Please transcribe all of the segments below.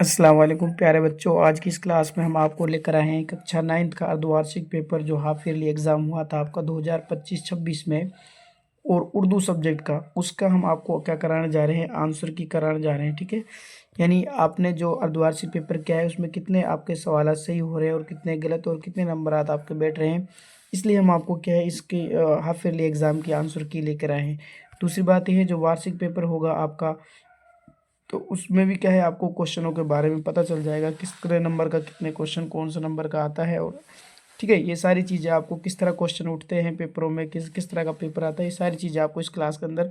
अस्सलाम वालेकुम प्यारे बच्चों। आज की इस क्लास में हम आपको लेकर आए हैं कक्षा 9th का अर्धवार्षिक पेपर जो हाफ ईयरली एग्ज़ाम हुआ था आपका 2025-26 में, और उर्दू सब्जेक्ट का, उसका हम आपको क्या कराने जा रहे हैं, आंसर की कराने जा रहे हैं। ठीक है, यानी आपने जो अर्धवार्षिक पेपर किया है उसमें कितने आपके सवाल सही हो रहे हैं और कितने गलत और कितने नंबरात आपके बैठ रहे हैं, इसलिए हम आपको क्या है इसके हाफ ईयरली एग्ज़ाम की आंसर की लेकर आए हैं। दूसरी बात यह है, जो वार्षिक पेपर होगा आपका, तो उसमें भी क्या है आपको क्वेश्चनों के बारे में पता चल जाएगा, किस तरह नंबर का कितने क्वेश्चन कौन सा नंबर का आता है। और ठीक है, ये सारी चीज़ें आपको किस तरह क्वेश्चन उठते हैं पेपरों में, किस किस तरह का पेपर आता है, ये सारी चीज़ें आपको इस क्लास के अंदर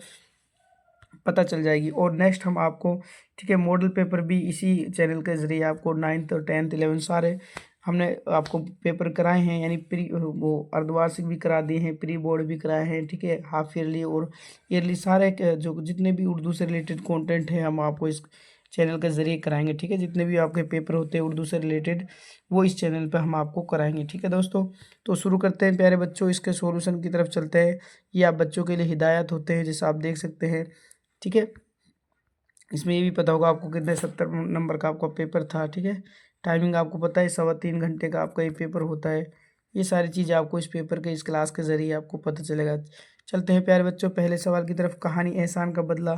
पता चल जाएगी। और नेक्स्ट हम आपको, ठीक है, मॉडल पेपर भी इसी चैनल के ज़रिए आपको 9th और 10th 11th सारे हमने आपको पेपर कराए हैं, यानी प्री वो अर्धवार्षिक भी करा दिए हैं, प्री बोर्ड भी कराए हैं। ठीक है, हाफ ईयरली और ईयरली सारे जो जितने भी उर्दू से रिलेटेड कंटेंट है हम आपको इस चैनल के ज़रिए कराएंगे। ठीक है, जितने भी आपके पेपर होते हैं उर्दू से रिलेटेड, वो इस चैनल पर हम आपको कराएंगे। ठीक है दोस्तों, तो शुरू करते हैं प्यारे बच्चों, इसके सॉल्यूशन की तरफ चलते हैं। ये आप बच्चों के लिए हिदायत होते हैं, जैसे आप देख सकते हैं। ठीक है, इसमें ये भी पता होगा आपको कितने 70 नंबर का आपका पेपर था। ठीक है, टाइमिंग आपको पता है, 3.25 घंटे का आपका ये पेपर होता है। ये सारी चीज़ें आपको इस पेपर के, इस क्लास के ज़रिए आपको पता चलेगा। चलते हैं प्यारे बच्चों पहले सवाल की तरफ। कहानी एहसान का बदला,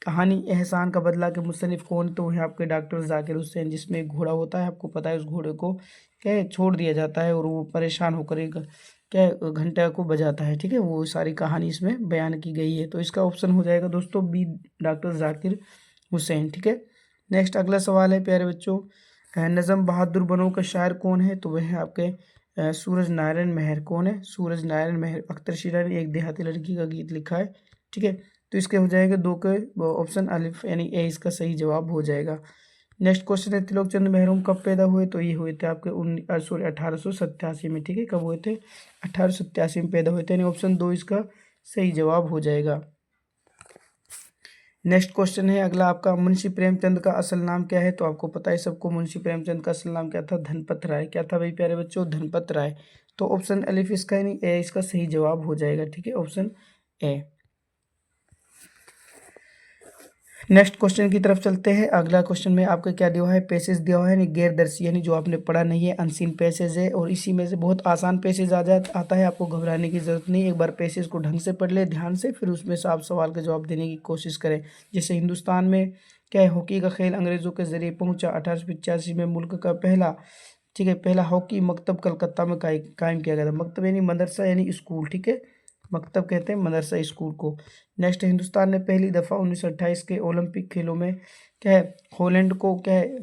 कहानी एहसान का बदला के मुसन्निफ कौन? तो है आपके डॉक्टर जाकिर हुसैन, जिसमें एक घोड़ा होता है, आपको पता है, उस घोड़े को क्या छोड़ दिया जाता है और वो परेशान होकर एक क्या घंटा को बजाता है। ठीक है, वो सारी कहानी इसमें बयान की गई है। तो इसका ऑप्शन हो जाएगा दोस्तों बी, डॉक्टर जाकिर हुसैन। ठीक है, नेक्स्ट अगला सवाल है प्यारे बच्चों, नज़म बहादुर बनो का शायर कौन है? तो वह है आपके सूरज नारायण मेहर। कौन है? सूरज नारायण मेहर। अख्तर शीरा ने एक देहाती लड़की का गीत लिखा है। ठीक है, तो इसके हो जाएगा दो के ऑप्शन अलिफ, यानी ए इसका सही जवाब हो जाएगा। नेक्स्ट क्वेश्चन है, तिलक चंद महरूम कब पैदा हुए? तो ये हुए थे आपके 1887 में। ठीक है, कब हुए थे? 1887 में पैदा हुए थे, यानी ऑप्शन दो इसका सही जवाब हो जाएगा। नेक्स्ट क्वेश्चन है अगला आपका, मुंशी प्रेमचंद का असल नाम क्या है? तो आपको पता है सबको, मुंशी प्रेमचंद का असल नाम क्या था? धनपत राय। क्या था भाई प्यारे बच्चों? धनपत राय। तो ऑप्शन अलिफ इसका, यानी ए इसका सही जवाब हो जाएगा। ठीक है, ऑप्शन ए। नेक्स्ट क्वेश्चन की तरफ चलते हैं। अगला क्वेश्चन में आपको क्या दिया हुआ है? पैसेज दिया हुआ है, यानी गैरदर्शी, यानी जो आपने पढ़ा नहीं है, अनसीन पैसेज है। और इसी में से बहुत आसान पैसेज आता है, आपको घबराने की जरूरत नहीं। एक बार पैसेज को ढंग से पढ़ ले ध्यान से, फिर उसमें से आप सवाल का जवाब देने की कोशिश करें। जैसे हिंदुस्तान में क्या है, हॉकी का खेल अंग्रेजों के जरिए पहुंचा। 1885 में मुल्क का पहला, ठीक है, पहला हॉकी मकतब कलकत्ता में कायम किया गया था। मकतब यानी मदरसा, यानी स्कूल। ठीक है, मकतब कहते हैं मदरसा स्कूल को। नेक्स्ट, हिंदुस्तान ने पहली दफ़ा 1928 के ओलंपिक खेलों में क्या है, हॉलैंड को क्या है,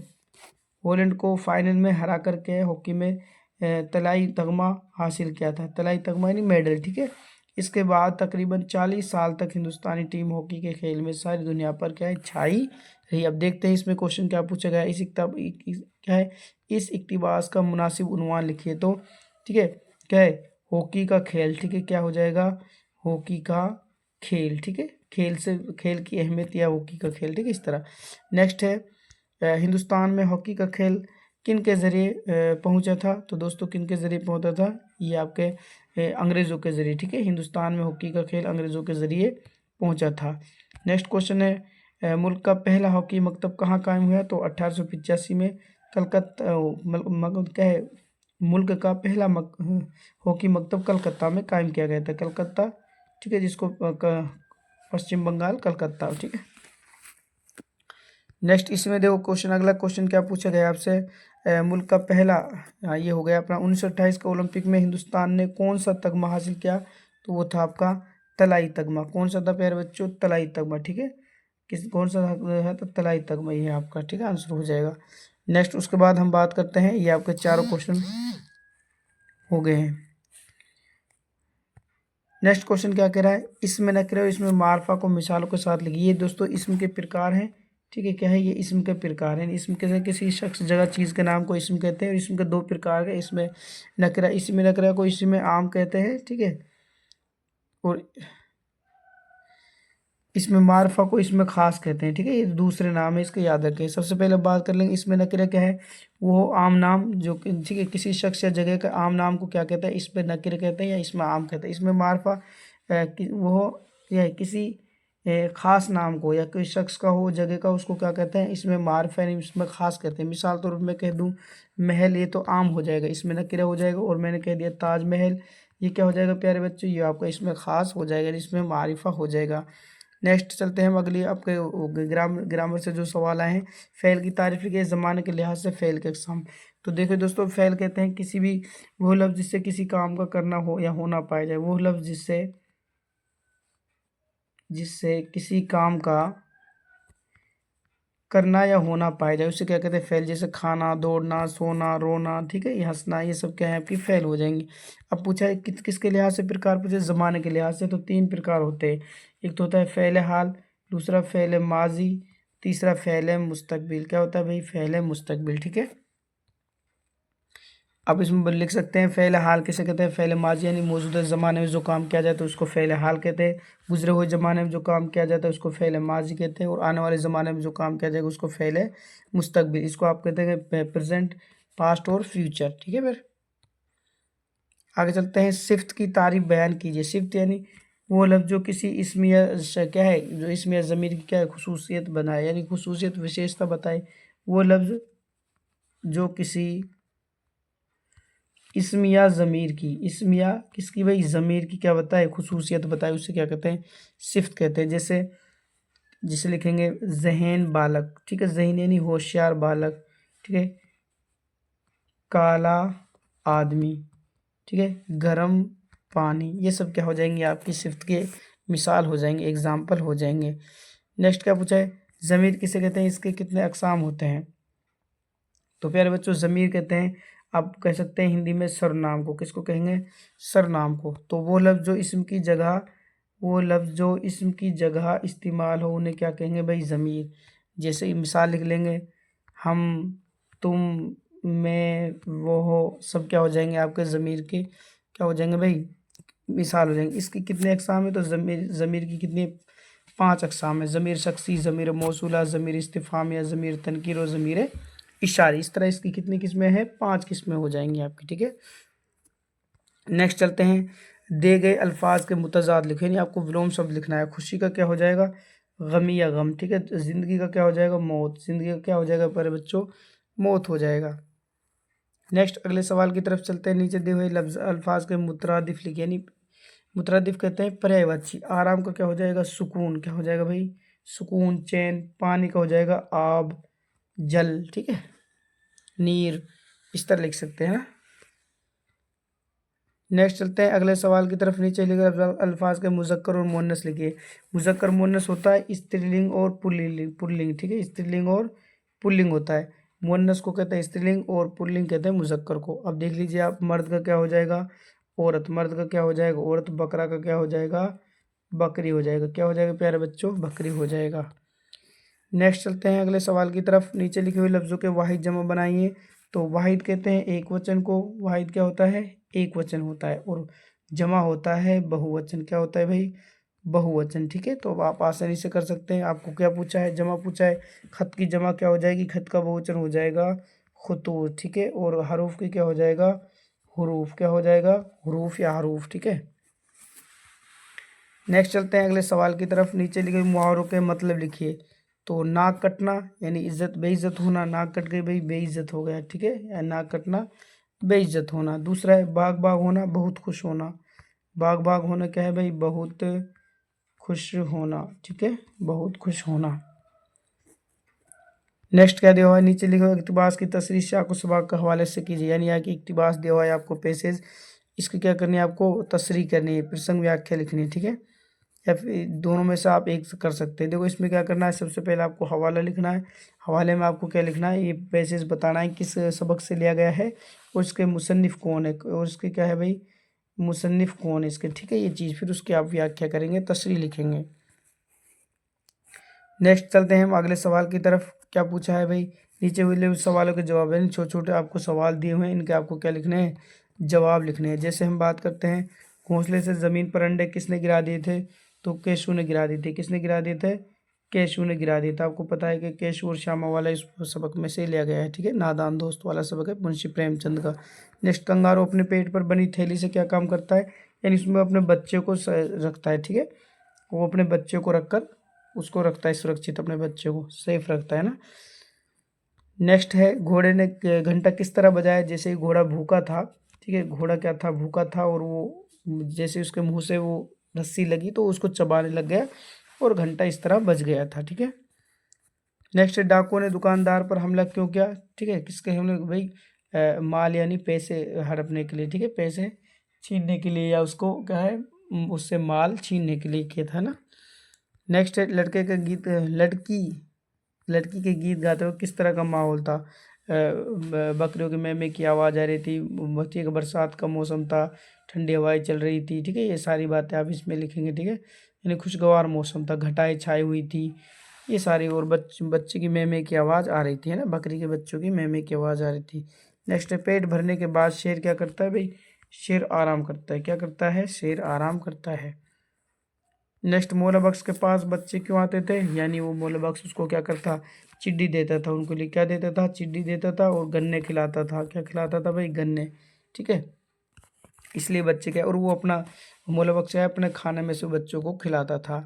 हॉलैंड को फाइनल में हरा करके हॉकी में तलाई तगमा हासिल किया था। तलाई तगमा यानी मेडल। ठीक है, इसके बाद तकरीबन 40 साल तक हिंदुस्तानी टीम हॉकी के खेल में सारी दुनिया पर क्या है, छाई रही। अब देखते हैं इसमें क्वेश्चन क्या पूछा गया है। क्या है, इस इक्तिबास का मुनासिब उन्वान लिखिए। तो ठीक है, क्या है, हॉकी का खेल। ठीक है, क्या हो जाएगा? हॉकी का खेल। ठीक है, खेल से, खेल की अहमियत या हॉकी का खेल। ठीक है, इस तरह। नेक्स्ट है, हिंदुस्तान में हॉकी का खेल किन के ज़रिए पहुंचा था? तो दोस्तों किन के ज़रिए पहुंचा था? ये आपके अंग्रेज़ों के ज़रिए। ठीक है, हिंदुस्तान में हॉकी का खेल अंग्रेज़ों के ज़रिए पहुंचा था। नेक्स्ट क्वेश्चन है, मुल्क का पहला हॉकी मकतब कहाँ कायम हुआ? तो 1885 में कलकत्ता, क्या है, मुल्क का पहला हॉकी मकतब कलकत्ता में कायम किया गया था। कलकत्ता, ठीक है, जिसको पश्चिम बंगाल, कलकत्ता। ठीक है, नेक्स्ट इसमें देखो क्वेश्चन, अगला क्वेश्चन क्या पूछा गया आपसे, मुल्क का पहला, ये हो गया अपना 1928 के ओलंपिक में हिंदुस्तान ने कौन सा तगमा हासिल किया? तो वो था आपका तलाई तगमा। कौन सा था प्यारे बच्चों? तलाई तगमा। ठीक है, कौन सा है? तो तलाई तगमा ये है आपका। ठीक है, आंसर हो जाएगा। नेक्स्ट उसके बाद हम बात करते हैं, ये आपके चारों क्वेश्चन हो गए हैं। नेक्स्ट क्वेश्चन क्या कह रहा है, इसमें नकरे, इसमें मार्फा को मिसालों के साथ लिखिए। ये दोस्तों इसम के प्रकार हैं। ठीक है, क्या है, ये इसम के प्रकार हैं। इसम कैसे, किसी शख्स, जगह, चीज़ के नाम को इसम कहते हैं। और इसम के दो प्रकार है, इसमें नकरा, इसमें नकरा को इसमें आम कहते हैं। ठीक है, और इसमें मार्फा को इसमें खास कहते हैं। ठीक है, ये दूसरे नाम है, इसको याद रखें। सबसे पहले बात कर लेंगे, इसमें नकरा क्या है, वो आम नाम जो ठीक है, किसी शख्स या जगह का आम नाम को क्या कहते हैं, इसमें नकरा कहते हैं या इसमें आम कहते हैं। इसमें मार्फा वो या किसी खास नाम को या कोई शख्स का हो, जगह का, उसको क्या कहते हैं, इसमें मारिफ यानी इसमें खास कहते हैं। मिसाल तौर पर मैं कह दूं महल, ये तो आम हो जाएगा, इसमें नकिरा हो जाएगा। और मैंने कह दिया ताजमहल, ये क्या हो जाएगा प्यारे बच्चों, ये आपका इसमें खास हो जाएगा, इसमें मारिफा हो जाएगा। नेक्स्ट चलते हैं हम अगली आपके ग्रामर से जो सवाल आए हैं। फ़ेल की तारीफ के ज़माने के लिहाज से फ़ेल के अक़साम। तो देखो दोस्तों, फ़ेल कहते हैं किसी भी वो लफ्ज़ जिससे किसी काम का करना हो या होना पाया जाए, वो लफ्ज़ जिससे जिससे किसी काम का करना या होना पाया जाए, उसे क्या कहते हैं फ़ेल। जैसे खाना, दौड़ना, सोना, रोना, ठीक है, ये हंसना, ये सब क्या है आपकी फ़ेल हो जाएंगी। अब पूछा है किसके लिहाज से प्रकार पूछे, ज़माने के लिहाज से। तो 3 प्रकार होते हैं। एक तो होता है फ़ेल हाल, दूसरा फ़ेल माजी, तीसरा फ़ेल मुस्तकबिल। क्या होता है भाई, फ़ेल मुस्तकबिल, ठीक है। अब इसमें लिख सकते हैं फ़ेल हाल किसे कहते हैं, फ़ेल माजी यानी मौजूदा ज़माने में जो काम किया जाता है उसको फ़ेल हाल कहते हैं। गुजरे हुए ज़माने में जो काम किया जाता है उसको फ़ेल माजी कहते हैं। और आने वाले ज़माने में जो काम किया जाएगा उसको फ़ेल मुस्तकबिल, इसको आप कहते हैं प्रेजेंट, पास्ट और फ्यूचर, ठीक है। फिर आगे चलते हैं, सिफ्त की तारीफ बयान कीजिए। सिफ्त यानी वो लफ्ज़ जो किसी इसम या क्या है, जो इसम या ज़मीर की क्या है खुसूसियत बनाए, यानी खुसूसियत विशेषता बताए। वो लफ्ज़ जो किसी इसम या ज़मीर की, इसम या किसकी भाई, ज़मीर की क्या बताए, खुसूसियत बताए, उसे क्या कहते हैं, सिफ्त कहते हैं। जैसे जिसे लिखेंगे ज़हन बालक, ठीक है, ज़हन यानी होशियार बालक, ठीक है, काला आदमी, ठीक है, गर्म पानी, ये सब क्या हो जाएंगे आपकी सिफ्त के मिसाल हो जाएंगे, एग्जाम्पल हो जाएंगे। नेक्स्ट क्या पूछा है, ज़मीर किसे कहते हैं, इसके कितने अक़साम होते हैं। तो प्यारे बच्चों, ज़मीर कहते हैं, आप कह सकते हैं हिंदी में सरनाम को, किसको कहेंगे, सरनाम को। तो वो लफ्ज़ जो इसम की जगह, वो लफ्ज़ जो इसम की जगह इस्तेमाल हो उन्हें क्या कहेंगे भाई, ज़मीर। जैसे मिसाल लिख लेंगे, हम, तुम, मैं, वो हो, सब क्या हो जाएंगे आपके ज़मीर के क्या हो जाएंगे भाई, मिसाल हो जाएंगे। इसकी कितने अक़साम है, तो ज़मीर की कितनी 5 अक़साम है। ज़मीर शख्सी, ज़मीर मौसूला, ज़मीर इस्तिफ़ामिया, ज़मीर तनकीर और ज़मीर इशारी। इस तरह इसकी कितनी किस्में हैं, 5 किस्में हो जाएंगी आपकी, ठीक है। नेक्स्ट चलते हैं, दे गए अल्फाज के मुतज़ाद लिखे, यानी आपको विलोम शब्द लिखना है। खुशी का क्या हो जाएगा, गमी या गम, ठीक है। ज़िंदगी का क्या हो जाएगा, मौत, ज़िंदगी का क्या हो जाएगा प्यारे बच्चों, मौत हो जाएगा। नेक्स्ट अगले सवाल की तरफ चलते हैं, नीचे दिए हुए लफ्ज़ अल्फाज के मुतरादिफ लिखे, यानी मुतरादिफ कहते हैं पर्यायवाची। आराम का क्या हो जाएगा, सुकून, क्या हो जाएगा भाई, सुकून, चैन। पानी का हो जाएगा आब, जल, ठीक है, नीर, इस तरह लिख सकते हैं ना। नेक्स्ट चलते हैं अगले सवाल की तरफ, नीचे लिखे अल्फाज के मुज़क्कर और मुअन्नस लिखिए। मुज़क्कर मुअन्नस होता है स्त्रीलिंग और पुल्लिंग, ठीक है, स्त्रीलिंग और पुल्लिंग होता है। मुअन्नस को कहते हैं स्त्रीलिंग और पुल्लिंग कहते हैं मुज़क्कर को। अब देख लीजिए आप, मर्द का क्या हो जाएगा, औरत, मर्द का क्या हो जाएगा, औरत। बकरा का क्या हो जाएगा, बकरी हो जाएगा। क्या हो जाएगा प्यारे बच्चों, बकरी हो जाएगा। नेक्स्ट चलते हैं अगले सवाल की तरफ, नीचे लिखे हुए लफ्ज़ों के वाहिद जमा बनाइए। तो वाहिद कहते हैं एक वचन को, वाहिद क्या होता है, एक वचन होता है। और जमा होता है बहुवचन, क्या होता है भाई, बहुवचन, ठीक है। तो आप आसानी से कर सकते हैं। आपको क्या पूछा है, जमा पूछा है। खत की जमा क्या हो जाएगी, खत का बहुवचन हो जाएगा खुतूत, ठीक है। और हरूफ की क्या हो जाएगा, हुरूफ, क्या हो जाएगा, हुरूफ या हरूफ, ठीक है। नेक्स्ट चलते हैं अगले सवाल की तरफ, नीचे लिखे मुहावरों के मतलब लिखिए। तो नाक कटना यानी इज्जत, बेइज्जत होना, नाक कट गई भाई, बेइज्जत हो गया, ठीक है, या नाक कटना, बेइज्जत होना। दूसरा है बाग बाग होना, बहुत खुश होना। बाग बाग होना क्या है भाई, बहुत खुश होना, ठीक है, बहुत खुश होना। नेक्स्ट क्या दिया हुआ है, नीचे लिखा हुआ इक्तिबास की तसरीह शाक़ सबाक़ के हवाले से कीजिए, यानी यहाँ की इक्तिबास दिया हुआ है आपको पैसेज, इसकी क्या करनी है आपको, तसरीह करनी है, प्रसंग व्याख्या लिखनी है, ठीक है। या फिर दोनों में से आप एक कर सकते हैं। देखो इसमें क्या करना है, सबसे पहले आपको हवाला लिखना है। हवाले में आपको क्या लिखना है, ये पैसेज बताना है किस सबक से लिया गया है और इसके मुसन्निफ़ कौन है, और इसके क्या है भाई, मुसन्निफ़ कौन है इसके, ठीक है, ये चीज़। फिर उसकी आप व्याख्या करेंगे, तशरीह लिखेंगे। नेक्स्ट चलते हैं हम अगले सवाल की तरफ। क्या पूछा है भाई, नीचे हुए सवालों के जवाब, यानी छोटे छोटे आपको सवाल दिए हुए हैं, इनके आपको क्या लिखने हैं, जवाब लिखने हैं। जैसे हम बात करते हैं, घोंसले से ज़मीन पर अंडे किसने गिरा दिए थे, तो केशु ने गिरा दिए थे। किसने गिरा दिए थे, केशु ने गिरा दिया था। आपको पता है कि केशु और श्यामा वाला इस सबक में से लिया गया है, ठीक है, नादान दोस्त वाला सबक है मुंशी प्रेमचंद का। नेक्स्ट, कंगारू अपने पेट पर बनी थैली से क्या काम करता है, यानी इसमें अपने बच्चे को रखता है, ठीक है। वो अपने बच्चे को रखकर उसको रखता है सुरक्षित, अपने बच्चे को सेफ रखता है ना। नेक्स्ट है घोड़े ने घंटा किस तरह बजाया, जैसे ही घोड़ा भूखा था, ठीक है, घोड़ा क्या था, भूखा था, और वो जैसे उसके मुंह से वो रस्सी लगी तो उसको चबाने लग गया और घंटा इस तरह बज गया था, ठीक है। नेक्स्ट है डाकुओं ने दुकानदार पर हमला क्यों किया, ठीक है, किसके हमले, भाई माल यानी पैसे हड़पने के लिए, ठीक है, पैसे छीनने के लिए, या उसको क्या है उससे माल छीनने के लिए किया था ना। नेक्स्ट है लड़के का गीत, लड़की के गीत गाते हुए किस तरह का माहौल था, बकरियों के मेमे की आवाज़ आ रही थी, ठीक है, बरसात का मौसम था, ठंडी हवाएं चल रही थी, ठीक है, ये सारी बातें आप इसमें लिखेंगे, ठीक है। यानी खुशगवार मौसम था, घटाएं छाई हुई थी, ये सारी, और बच्चे की मेमे की आवाज़ आ रही थी, है ना, बकरी के बच्चों की मेमे की आवाज़ आ रही थी। नेक्स्ट है पेट भरने के बाद शेर क्या करता है, भाई शेर आराम करता है, क्या करता है, शेर आराम करता है। नेक्स्ट मोलाबक्स के पास बच्चे क्यों आते थे, यानी वो मोलाबक्स उसको क्या करता, चिड्डी देता था, उनको लिए क्या देता था, चिड्डी देता था, और गन्ने खिलाता था, क्या खिलाता था भाई, गन्ने, ठीक है, इसलिए बच्चे क्या, और वो अपना मोलाबक्स है अपने खाने में से बच्चों को खिलाता था।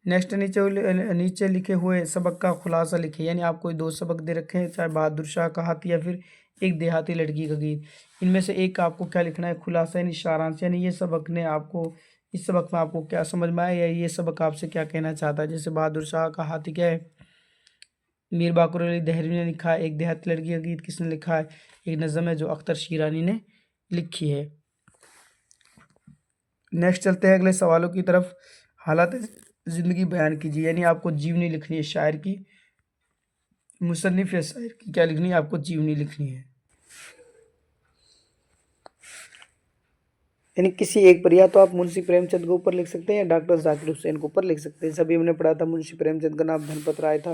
नेक्स्ट नीचे लिखे हुए सबक का खुलासा लिखे, यानी आप कोई दो सबक दे रखे हैं, चाहे बहादुर शाह का हाथी या फिर एक देहाती लड़की का गीत, इनमें से एक आपको क्या लिखना है, खुलासा यानी सारांश, यानी ये सबक ने आपको, इस सबक में आपको क्या समझ में आया, या ये सबक आपसे क्या कहना चाहता है। जैसे बहादुर शाह का हाथी क्या है, मीर बाकर अली देहलवी ने लिखा है, एक देहाती लड़की का गीत किसने लिखा है, एक नज़म है जो अख्तर शीरानी ने लिखी है। नेक्स्ट चलते हैं अगले सवालों की तरफ। हालात ज़िंदगी बयान कीजिए, यानी आपको जीवनी लिखनी है शायर की, मुसन्निफ या शायर की क्या लिखनी है, आपको जीवनी लिखनी है, यानी किसी एक पर, या तो आप मुंशी प्रेमचंद के ऊपर लिख सकते हैं या डॉक्टर जाकिर हुसैन के ऊपर लिख सकते हैं। सभी हमने पढ़ा था मुंशी प्रेमचंद का नाम धनपत राय था,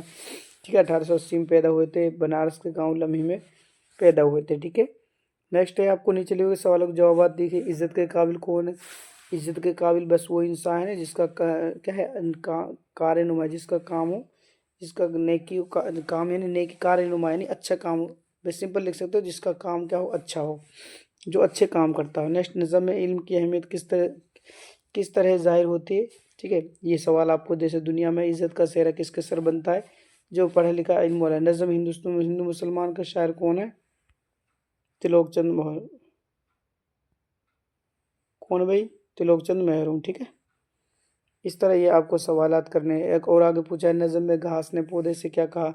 ठीक है, 1880 में पैदा हुए थे, बनारस के गांव लम्ही में पैदा हुए थे, ठीक है। नेक्स्ट है आपको नीचे लिए हुए सवालों के जवाब देखिए। इज्जत के काबिल कौन है, इज्जत के काबिल बस वो इंसान है जिसका क्या है, कार्यनुमा, जिसका काम हो, जिसका नेकी काम यानी नेकी, कार्यनुमा यानी अच्छा काम हो, बस सिंपल लिख सकते हो, जिसका काम क्या हो, अच्छा हो, जो अच्छे काम करता हो। नेक्स्ट नज़म में इल्म की अहमियत किस तरह जाहिर होती है, ठीक है, ये सवाल आपको, जैसे दुनिया में इज्जत का सेहरा किसके सर बनता है, जो पढ़ा लिखा इल्म वाला है। नज़म हिंदू मुसलमान का शायर कौन है, त्रिलोकचंद मोहर, कौन भाई, त्रिलोकचंद मेहरून, ठीक है। इस तरह ये आपको सवालात करने हैं। एक और आगे पूछा है, नज़म में घास ने पौधे से क्या कहा,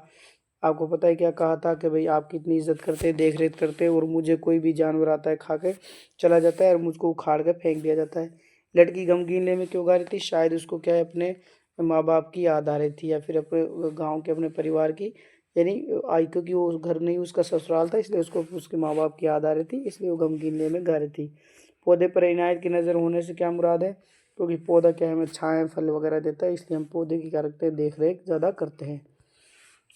आपको पता है क्या कहा था, कि भाई आप कितनी इज्जत करते, देख रेख करते, और मुझे कोई भी जानवर आता है खा के चला जाता है और मुझको उखाड़ के फेंक दिया जाता है। लड़की गमगीन में क्यों गा रही थी, शायद उसको क्या है, अपने माँ बाप की याद आ रही थी, या फिर अपने गाँव के अपने परिवार की, यानी आई, क्योंकि वो घर नहीं उसका ससुराल था, इसलिए उसको उसके माँ बाप की याद आ रही थी, इसलिए वो गमगीन में गा रही थी। पौधे पर इनायत की नज़र होने से क्या मुराद है, क्योंकि पौधा क्या है, हमें छाएँ फल वगैरह देता है, इसलिए हम पौधे की क्या रखते हैं, देख रेख ज़्यादा करते हैं।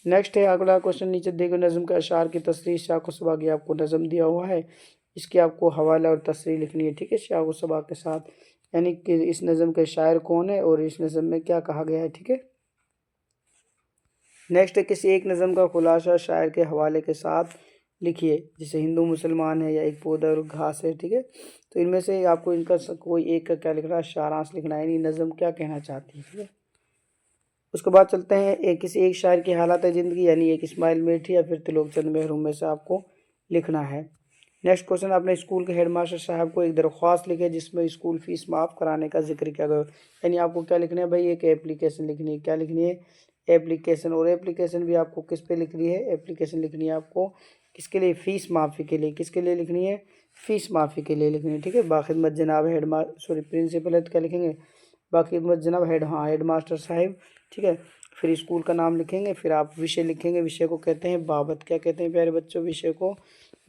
नेक्स्ट है अगला क्वेश्चन, नीचे देखो नज़म का अशार की तसरीह, शाख सबा की आपको नज़म दिया हुआ है, इसकी आपको हवाला और तसरीह लिखनी है, ठीक है, शाख सबा के साथ, यानी कि इस नज़म के शायर कौन है और इस नज़म में क्या कहा गया है, ठीक है। नेक्स्ट है किसी एक नज़म का खुलासा शायर के हवाले के साथ लिखिए, जैसे हिंदू मुसलमान है, या एक पौधा और घास है, ठीक है, तो इनमें से आपको इनका कोई एक का क्या लिखना है, सारांश लिखना है, यानी नज़म क्या कहना चाहती है, ठीक है। उसके बाद चलते हैं किसी एक शायर की हालत ज़िंदगी, यानी एक इस्माइल मेठी या फिर त्रिलोकचंद मेहरून में से आपको लिखना है। नेक्स्ट क्वेश्चन, अपने स्कूल के हेडमास्टर साहब को एक दरख्वास्त लिखे जिसमें स्कूल फीस माफ़ कराने का जिक्र किया गया, यानी आपको क्या लिखना है भाई, एक एप्लीकेशन लिखनी है, क्या लिखनी है, एप्लीकेशन, और एप्लीकेशन भी आपको किस पे लिखनी है, एप्लीकेशन लिखनी है आपको किसके लिए, फ़ीस माफ़ी के लिए, किसके लिए लिखनी है, फ़ीस माफ़ी के लिए लिखनी है, ठीक है। बाखिदमत जनाब प्रिंसिपल है तो क्या लिखेंगे, बाखिदमत जनाब हेड मास्टर साहिब, ठीक है। फिर स्कूल का नाम लिखेंगे, फिर आप विषय लिखेंगे, विषय को कहते हैं बाबत, क्या कहते हैं प्यारे बच्चों, विषय को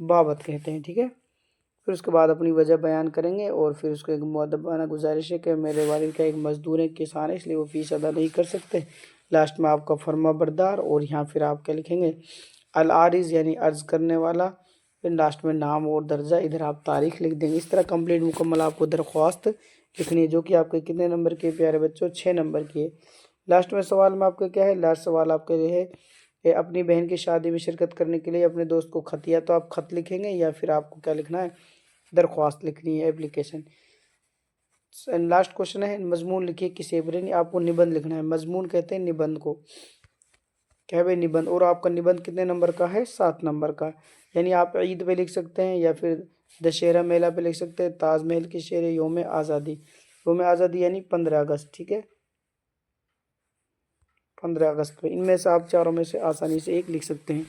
बाबत कहते हैं, ठीक है। फिर उसके बाद अपनी वजह बयान करेंगे, और फिर उसको एक मुअद्दबाना गुजारिश है कि मेरे वालिद का एक मजदूर है, किसान है, इसलिए वो फ़ीस अदा नहीं कर सकते। लास्ट में आपका फर्मा बरदार, और यहाँ फिर आप क्या लिखेंगे, अल आरिज़ यानी अर्ज़ करने वाला, फिर लास्ट में नाम और दर्जा, इधर आप तारीख लिख देंगे। इस तरह कंप्लीट मुकम्मल आपको दरख्वास्त लिखनी है, जो कि आपके कितने नंबर के प्यारे बच्चों, 6 नंबर की है। लास्ट में सवाल में आपका क्या है, लास्ट सवाल आपके लिए है अपनी बहन की शादी में शिरकत करने के लिए अपने दोस्त को खत, या तो आप खत लिखेंगे या फिर आपको क्या लिखना है, दरख्वास्त लिखनी है, एप्लीकेशन। लास्ट क्वेश्चन है, मजमून लिखिए किसे पर, यानी आपको निबंध लिखना है। मजमून कहते हैं निबंध को, क्या है भाई निबंध। और आपका निबंध कितने नंबर का है, 7 नंबर का। यानी आप ईद पे लिख सकते हैं या फिर दशहरा मेला पे लिख सकते हैं, ताजमहल के शेर, योम आज़ादी। योम आज़ादी यानी 15 अगस्त, ठीक है, 15 अगस्त पे। इनमें से आप चारों में से आसानी से एक लिख सकते हैं।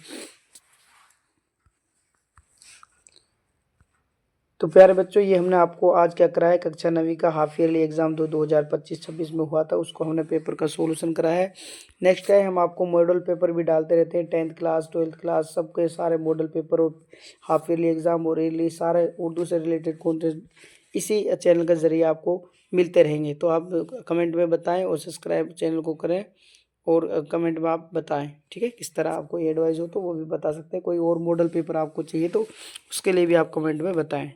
तो प्यारे बच्चों, ये हमने आपको आज क्या कराया, कक्षा 9वीं का हाफ ईयरली एग्जाम 2025-26 में हुआ था, उसको हमने पेपर का सोल्यूशन कराया है। नेक्स्ट क्या है, हम आपको मॉडल पेपर भी डालते रहते हैं, 10th क्लास 12th क्लास सबके सारे मॉडल पेपर और हाफ ईयरली एग्जाम और ईयरली सारे उर्दू से रिलेटेड कॉन्टेंट इसी चैनल के जरिए आपको मिलते रहेंगे। तो आप कमेंट में बताएं और सब्सक्राइब चैनल को करें, और कमेंट में आप बताएं, ठीक है, किस तरह आपको एडवाइस हो तो वो भी बता सकते हैं। कोई और मॉडल पेपर आपको चाहिए तो उसके लिए भी आप कमेंट में बताएं।